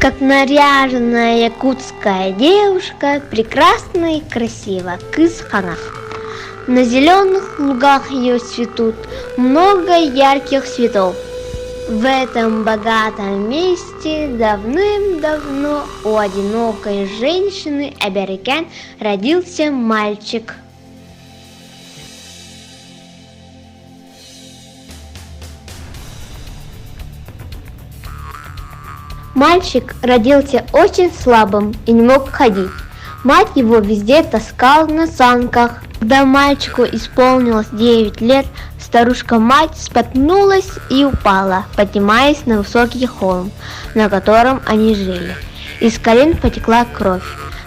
как наряженная якутская девушка, прекрасна и красива, Кызхана. На зеленых лугах ее цветут много ярких цветов. В этом богатом месте давным-давно у одинокой женщины абориген родился мальчик. Мальчик родился очень слабым и не мог ходить. Мать его везде таскала на санках. Когда мальчику исполнилось 9 лет, старушка-мать споткнулась и упала, поднимаясь на высокий холм, на котором они жили. Из колен потекла кровь.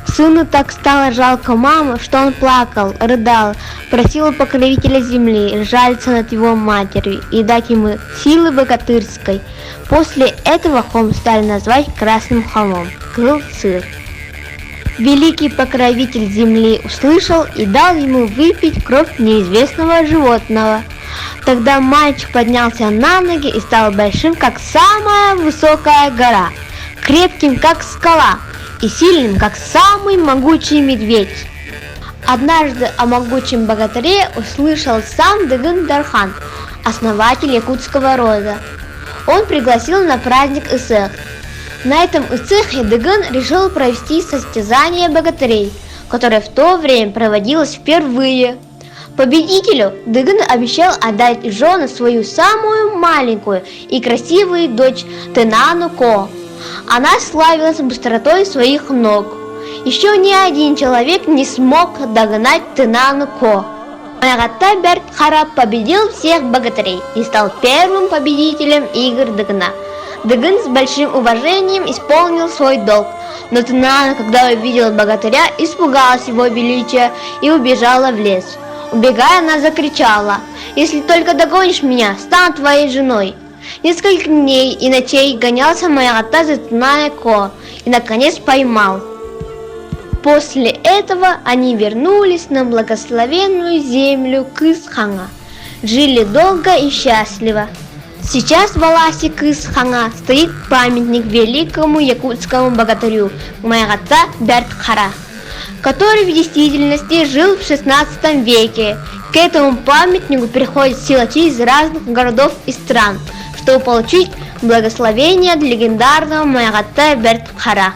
Сыну так стало жалко маму, что он плакал, рыдал, просил у покровителя земли жалиться над его матерью и дать ему силы богатырской. После этого холм стали назвать Красным холмом – Кызыл. Великий покровитель земли услышал и дал ему выпить кровь неизвестного животного. Тогда мальчик поднялся на ноги и стал большим, как самая высокая гора, крепким, как скала, и сильным, как самый могучий медведь. Однажды о могучем богатыре услышал сам Дагын Дархан, основатель якутского рода. Он пригласил на праздник Исэх. На этом Исэхе Дагын решил провести состязание богатырей, которое в то время проводилось впервые. Победителю Дагын обещал отдать в жены свою самую маленькую и красивую дочь Тенану Ко. Она славилась быстротой своих ног. Еще ни один человек не смог догнать Тенану Ко. Маягатта Бертхара победил всех богатырей и стал первым победителем игр Дагына. Дагын с большим уважением исполнил свой долг, но Тенана, когда увидела богатыря, испугалась его величия и убежала в лес. Убегая, она закричала: «Если только догонишь меня, стану твоей женой». Несколько дней и ночей гонялся Маягатта за Тенаной Ко и наконец поймал. После этого они вернулись на благословенную землю Кызхана. Жили долго и счастливо. Сейчас в Аласе Кызхана стоит памятник великому якутскому богатырю Маягатта Бертхара, который в действительности жил в 16 веке. К этому памятнику приходят силачи из разных городов и стран, чтобы получить благословение от легендарного Маягатта Бертхара.